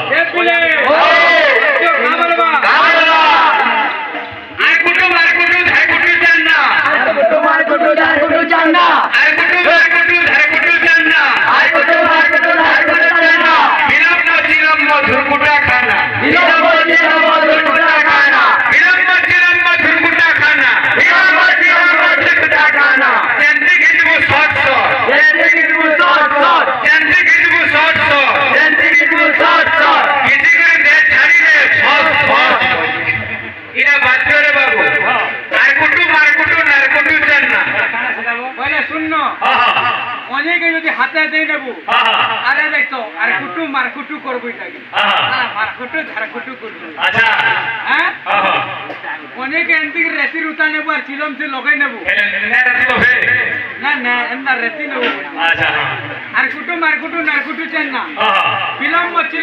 এ পিলে তো কাবলবা আর কুটু মার কুটু ধার কুটু জান না মার কুটু ধার কুটু চান না আর কুটু মার কুটু ধার কুটু জান না আর কুটু মার কুটু ধার কুটু চান না বিলম্ব চিলম্ব ধুরকুটা খানা বিলম্ব বিলম্ব দুর্গুটা খানা বিলম্ব চিলম্ব ধুরকুটা খানা বিলম্ব বিলম্ব দুর্গুটা খানা জানতে গেছবো শর্ট শর্ট জেন্টি কিটু শট শট জানতে গেছবো শর্ট শর্ট জেন্টি কিটু শট শট কেটে করে দে ছাড়ি দে ফস ফস এটা বাধ্য রে বাবু আর কুটু মার কুটু নার কুটু জান না বলে শূন্য অনেকে যদি হাতে দেই নেব আরে দেখতো আর কুটু মার কুটু করবই নাকি মার কুটু ধার কুটু করবো আচ্ছা হ্যাঁ অনেকে এমনি রেতির উতা নেবো আর চিলম সে লগাই নেবো না না এমনা রেতি নেবো আচ্ছা আর কুটু মার কুটু নার কুটু চান না বিলম্ব